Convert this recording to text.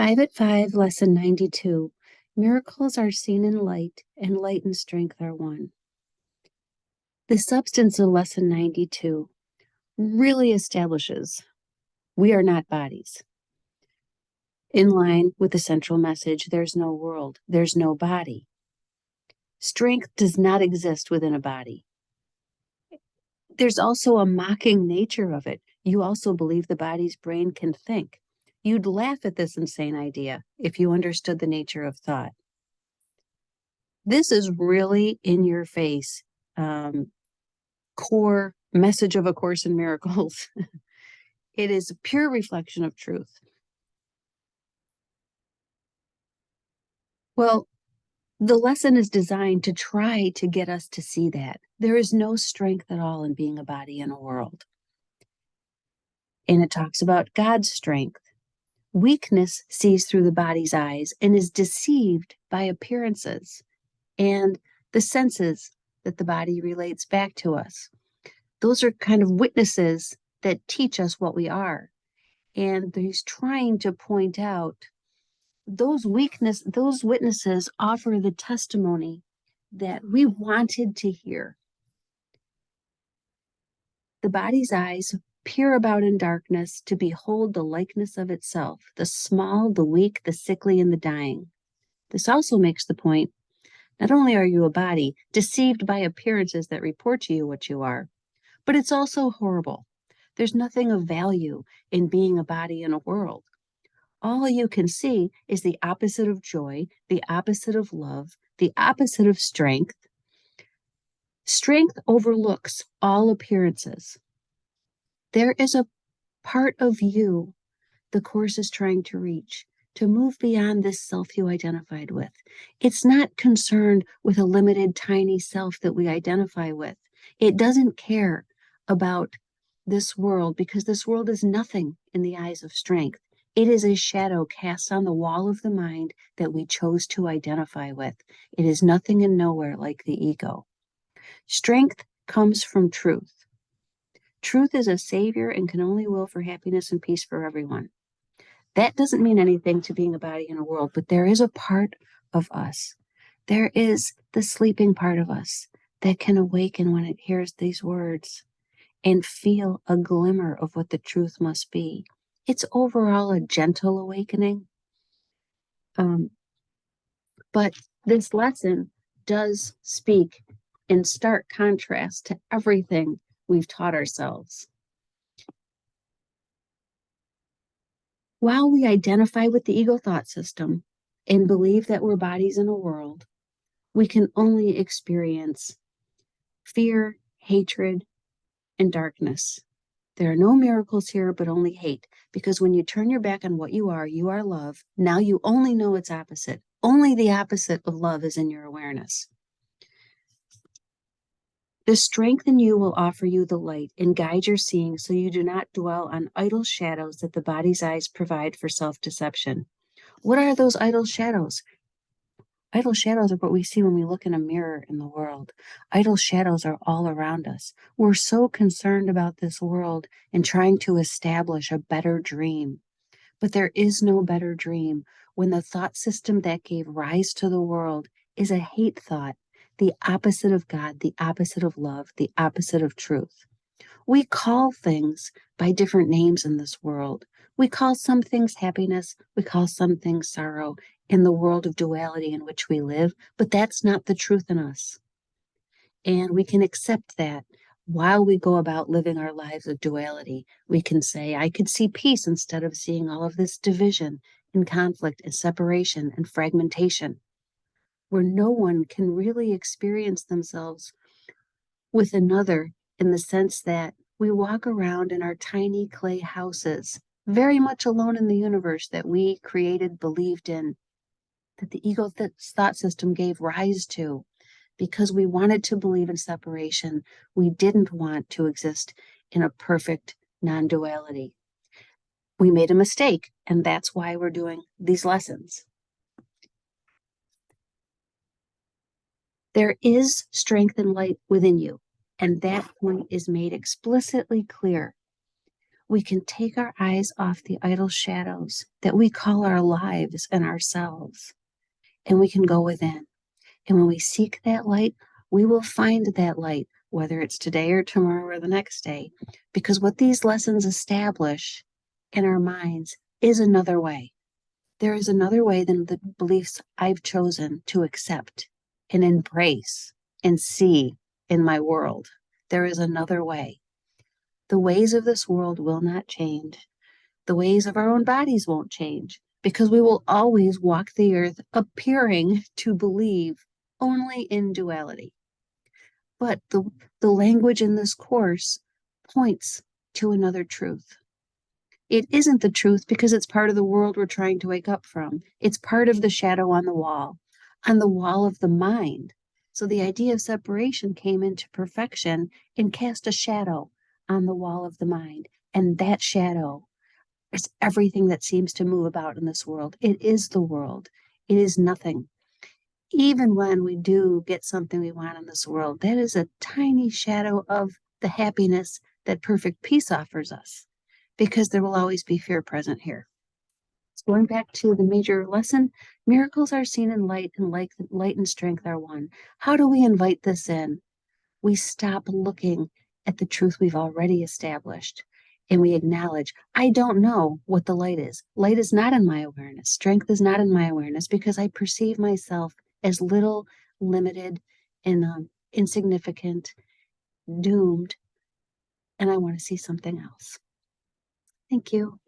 5 at 5, Lesson 92. Miracles are seen in light, and light and strength are one. The substance of Lesson 92 really establishes we are not bodies. In line with the central message, there's no world, there's no body. Strength does not exist within a body. There's also a mocking nature of it. You also believe the body's brain can think. You'd laugh at this insane idea if you understood the nature of thought. This is really in your face, core message of A Course in Miracles. It is a pure reflection of truth. Well, the lesson is designed to try to get us to see that there is no strength at all in being a body in a world. And it talks about God's strength. Weakness sees through the body's eyes and is deceived by appearances and the senses that the body relates back to us. Those are kind of witnesses that teach us what we are. And he's trying to point out those witnesses offer the testimony that we wanted to hear. The body's eyes peer about in darkness to behold the likeness of itself, the small, the weak, the sickly, and the dying. This also makes the point, not only are you a body deceived by appearances that report to you what you are, but it's also horrible. There's nothing of value in being a body in a world. All you can see is the opposite of joy, the opposite of love, the opposite of strength. Strength overlooks all appearances. There is a part of you the Course is trying to reach, to move beyond this self you identified with. It's not concerned with a limited, tiny self that we identify with. It doesn't care about this world because this world is nothing in the eyes of strength. It is a shadow cast on the wall of the mind that we chose to identify with. It is nothing and nowhere like the ego. Strength comes from truth. Truth is a savior and can only will for happiness and peace for everyone. That doesn't mean anything to being a body in a world, but there is a part of us. There is the sleeping part of us that can awaken when it hears these words and feel a glimmer of what the truth must be. It's overall a gentle awakening. But this lesson does speak in stark contrast to everything we've taught ourselves. While we identify with the ego thought system and believe that we're bodies in a world, we can only experience fear, hatred, and darkness. There are no miracles here, but only hate, because when you turn your back on what you are love. Now you only know its opposite. Only the opposite of love is in your awareness. The strength in you will offer you the light and guide your seeing so you do not dwell on idle shadows that the body's eyes provide for self-deception. What are those idle shadows? Idle shadows are what we see when we look in a mirror in the world. Idle shadows are all around us. We're so concerned about this world and trying to establish a better dream. But there is no better dream when the thought system that gave rise to the world is a hate thought, the opposite of God, the opposite of love, the opposite of truth. We call things by different names in this world. We call some things happiness, we call some things sorrow in the world of duality in which we live, but that's not the truth in us. And we can accept that while we go about living our lives of duality. We can say, I could see peace instead of seeing all of this division and conflict and separation and fragmentation, where no one can really experience themselves with another in the sense that we walk around in our tiny clay houses, very much alone in the universe that we created, believed in, that the ego thought system gave rise to. Because we wanted to believe in separation, we didn't want to exist in a perfect non-duality. We made a mistake, and that's why we're doing these lessons. There is strength and light within you, and that point is made explicitly clear. we can take our eyes off the idle shadows that we call our lives and ourselves, and we can go within. And when we seek that light, we will find that light, whether it's today or tomorrow or the next day, because what these lessons establish in our minds is another way. There is another way than the beliefs I've chosen to accept and embrace and see in my world. There is another way. The ways of this world will not change. The ways of our own bodies won't change because we will always walk the earth appearing to believe only in duality. But the language in this course points to another truth. It isn't the truth because it's part of the world we're trying to wake up from. It's part of the shadow on the wall of the mind. So the idea of separation came into perfection and cast a shadow on the wall of the mind. And that shadow is everything that seems to move about in this world. It is the world. It is nothing. Even when we do get something we want in this world, that is a tiny shadow of the happiness that perfect peace offers us, because there will always be fear present here. So going back to the major lesson, miracles are seen in light, and light and strength are one. How do we invite this in? We stop looking at the truth we've already established, and we acknowledge, I don't know what the light is. Light is not in my awareness. Strength is not in my awareness because I perceive myself as little, limited, and insignificant, doomed, and I want to see something else. Thank you.